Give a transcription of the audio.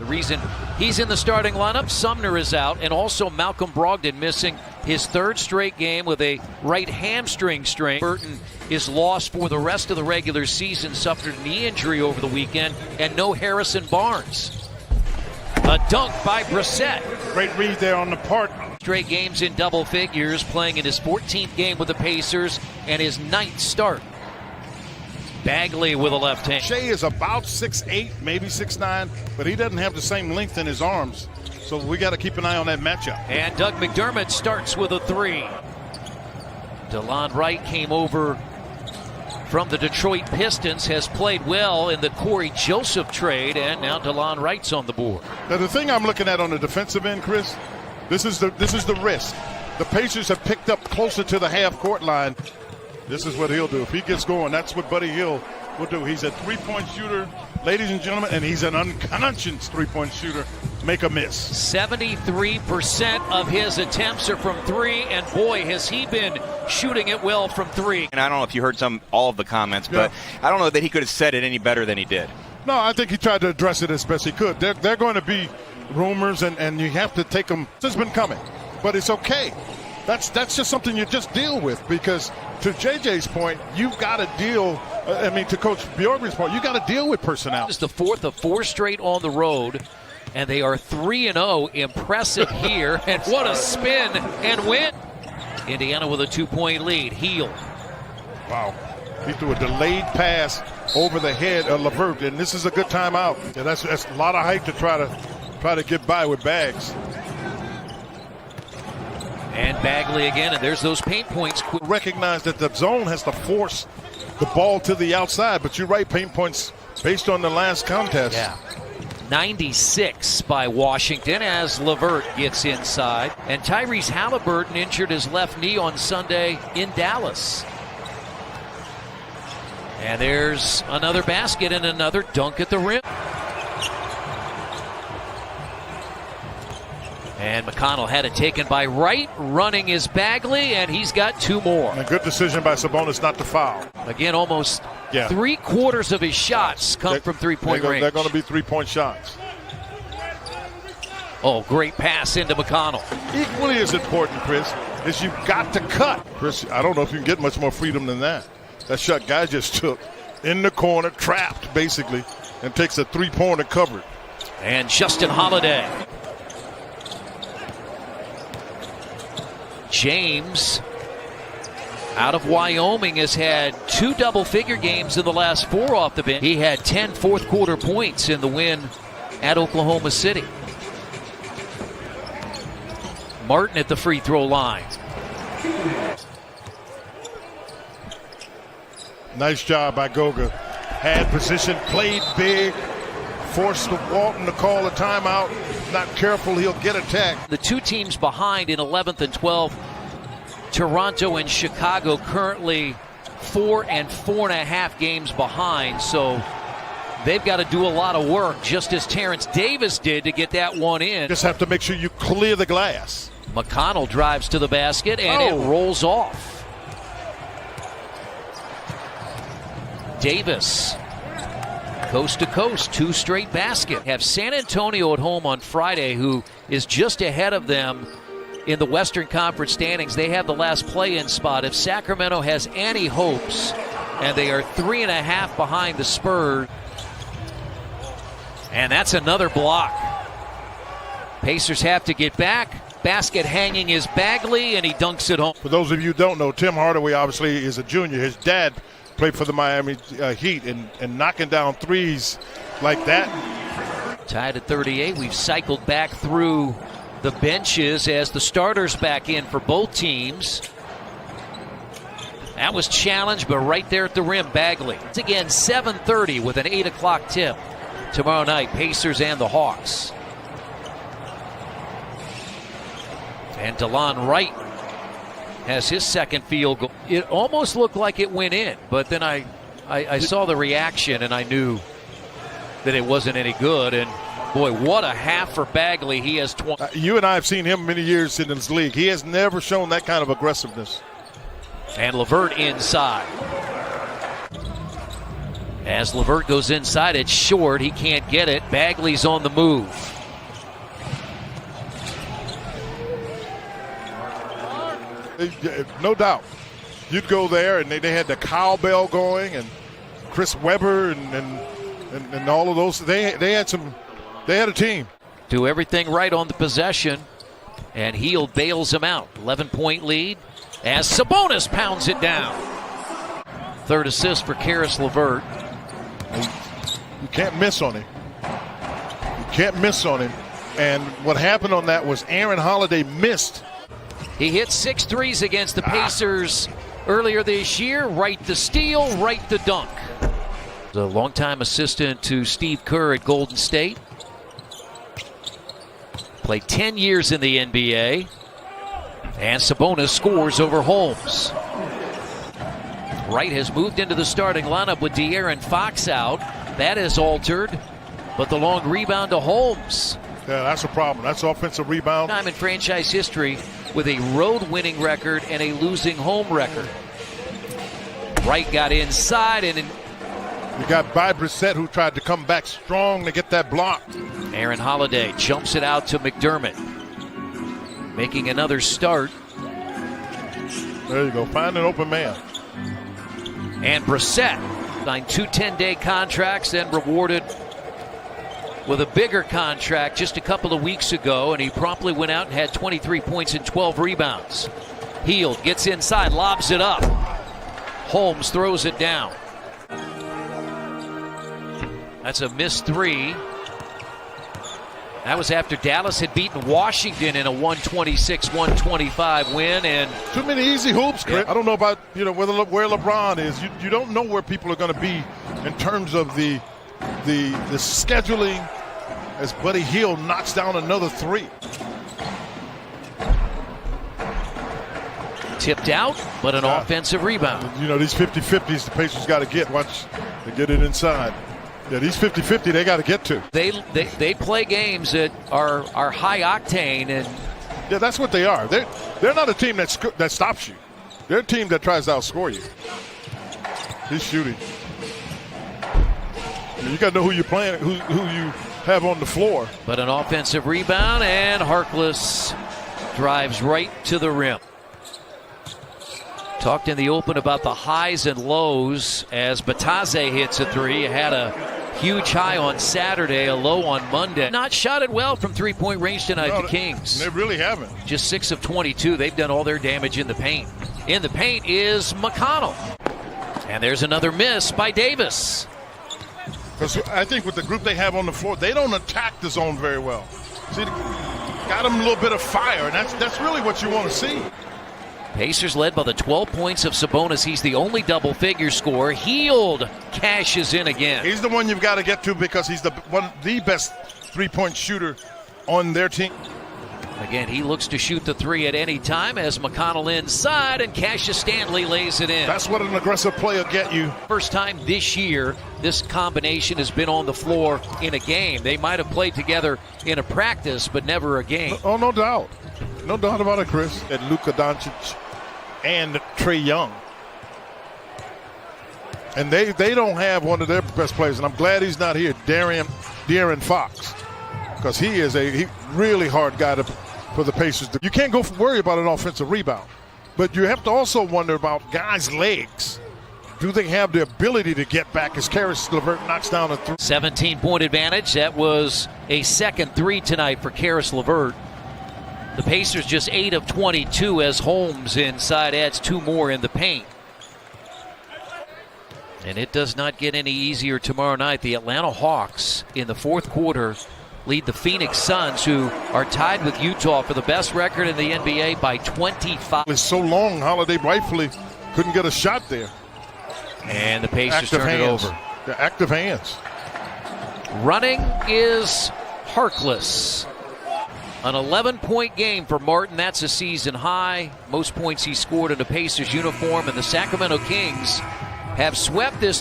The reason he's in the starting lineup, Sumner is out, and also Malcolm Brogdon missing his third straight game with a right hamstring strain. Burton is lost for the rest of the regular season, suffered a knee injury over the weekend, and no Harrison Barnes. A dunk by Brissett. Great read there on the part. Straight games in double figures, playing in his 14th game with the Pacers and his 9th start. Bagley with a left hand. Shea is about 6'8", maybe 6'9", but he doesn't have the same length in his arms. So we got to keep an eye on that matchup. And Doug McDermott starts with a 3. DeLon Wright came over from the Detroit Pistons, has played well in the Corey Joseph trade, and now DeLon Wright's on the board. Now the thing I'm looking at on the defensive end, Chris, this is the risk. The Pacers have picked up closer to the half-court line. This is what he'll do. If he gets going, that's what Buddy Hield will do. He's a three-point shooter, ladies and gentlemen, and he's an unconscious three-point shooter. Make a miss. 73% of his attempts are from 3, and boy, has he been shooting it well from 3. And I don't know if you heard all of the comments, but I don't know that he could have said it any better than he did. No, I think he tried to address it as best he could. They're going to be rumors, and you have to take them. This has been coming, but it's okay. That's just something you just deal with, because to JJ's point, you've got to deal. To Coach Bjorkgren's point, you got to deal with personnel. It's the 4th of 4 straight on the road, and they are 3-0. Impressive here, and what a spin and win. Indiana with a 2-point lead. Hield. Wow, he threw a delayed pass over the head of LeVert, and this is a good timeout. And that's a lot of height to try to get by with Bags. And Bagley again, and there's those paint points. Recognize that the zone has to force the ball to the outside, but you're right, paint points based on the last contest. Yeah. 96 by Washington as LeVert gets inside. And Tyrese Halliburton injured his left knee on Sunday in Dallas. And there's another basket and another dunk at the rim. And McConnell had it taken by Wright. Running is Bagley, and he's got 2 more. A good decision by Sabonis not to foul. Again, almost 3/4 of his shots come from three-point range. They're going to be three-point shots. Oh, great pass into McConnell. Equally as important, Chris, is you've got to cut. Chris, I don't know if you can get much more freedom than that. That shot guy just took in the corner, trapped basically, and takes a three-pointer covered. And Justin Holiday. James, out of Wyoming, has had 2 double-figure games in the last 4 off the bench. He had 10 fourth-quarter points in the win at Oklahoma City. Martin at the free throw line. Nice job by Goga. Had position, played big, forced Walton to call a timeout. Not careful, he'll get attacked. The 2 teams behind in 11th and 12th, Toronto and Chicago, currently 4 and 4.5 games behind. So they've got to do a lot of work, just as Terrence Davis did to get that one in. Just have to make sure you clear the glass. McConnell drives to the basket, and it rolls off. Davis, coast to coast, 2 straight baskets. Have San Antonio at home on Friday, who is just ahead of them in the Western Conference standings. They have the last play-in spot. If Sacramento has any hopes, and they are 3.5 behind the Spurs. And that's another block. Pacers have to get back. Basket hanging is Bagley, and he dunks it home. For those of you who don't know, Tim Hardaway obviously is a junior. His dad played for the Miami Heat, and knocking down threes like that. Tied at 38. We've cycled back through the benches as the starters back in for both teams. That was challenged, but right there at the rim, Bagley. It's again 7:30 with an 8 o'clock tip. Tomorrow night, Pacers and the Hawks. And DeLon Wright has his second field goal. It almost looked like it went in, but then I saw the reaction and I knew that it wasn't any good. And boy, what a half for Bagley. He has 20. You and I have seen him many years in this league. He has never shown that kind of aggressiveness. And LeVert inside. As LeVert goes inside, it's short. He can't get it. Bagley's on the move. No doubt. You'd go there, and they had the cowbell going, and Chris Webber and all of those. They had a team. Do everything right on the possession, and Hield bails him out. 11-point lead as Sabonis pounds it down. Third assist for Caris LeVert. You can't miss on him. You can't miss on him. And what happened on that was Aaron Holiday missed. He hit 6 threes against the Pacers earlier this year. Right the steal, right the dunk. The longtime assistant to Steve Kerr at Golden State. Played 10 years in the NBA. And Sabonis scores over Holmes. Wright has moved into the starting lineup with De'Aaron Fox out. That is altered. But the long rebound to Holmes. Yeah, that's a problem. That's offensive rebound. Time in franchise history with a road winning record and a losing home record. Wright got inside, and you got by Brissett, who tried to come back strong to get that block. Aaron Holiday jumps it out to McDermott. Making another start. There you go. Find an open man. And Brissett signed 2 10-day contracts, then rewarded with a bigger contract just a couple of weeks ago, and he promptly went out and had 23 points and 12 rebounds. Hield gets inside, lobs it up. Holmes throws it down. That's a missed 3. That was after Dallas had beaten Washington in a 126-125 win. And too many easy hoops, Chris. Yeah. I don't know about where LeBron is. You don't know where people are going to be in terms of the scheduling as Buddy Hield knocks down another 3. Tipped out, but an offensive rebound. These 50-50s the Pacers got to get. Watch, they get it inside. Yeah, these 50-50 they got to get to. They play games that are high octane, and yeah, that's what they are. They're not a team that stops you. They're a team that tries to outscore you. He's shooting. You got to know who you're playing, who you have on the floor. But an offensive rebound, and Harkless drives right to the rim. Talked in the open about the highs and lows as Batase hits a 3. Had a huge high on Saturday, a low on Monday. Not shot it well from three-point range tonight, the Kings. They really haven't. Just 6 of 22. They've done all their damage in the paint. In the paint is McConnell. And there's another miss by Davis. Because I think with the group they have on the floor, they don't attack the zone very well. See, got them a little bit of fire, and that's really what you want to see. Pacers led by the 12 points of Sabonis. He's the only double-figure scorer. Hield cashes in again. He's the one you've got to get to because he's the best three-point shooter on their team. Again, he looks to shoot the 3 at any time as McConnell inside, and Cassius Stanley lays it in. That's what an aggressive play will get you. First time this year this combination has been on the floor in a game. They might have played together in a practice, but never a game. Oh, no doubt. No doubt about it, Chris. And Luka Doncic and Trae Young. And they don't have one of their best players, and I'm glad he's not here, De'Aaron Fox, because he is a really hard guy for the Pacers. You can't worry about an offensive rebound, but you have to also wonder about guys' legs. Do they have the ability to get back as Caris LeVert knocks down a 3? 17-point advantage. That was a second 3 tonight for Caris LeVert. The Pacers just 8 of 22 as Holmes inside adds 2 more in the paint. And it does not get any easier tomorrow night. The Atlanta Hawks in the fourth quarter lead the Phoenix Suns, who are tied with Utah for the best record in the NBA by 25. It's so long, Holiday rightfully couldn't get a shot there. And the Pacers turn it over. The active hands. Running is Harkless. An 11-point game for Martin. That's a season high. Most points he scored in a Pacers uniform, and the Sacramento Kings have swept this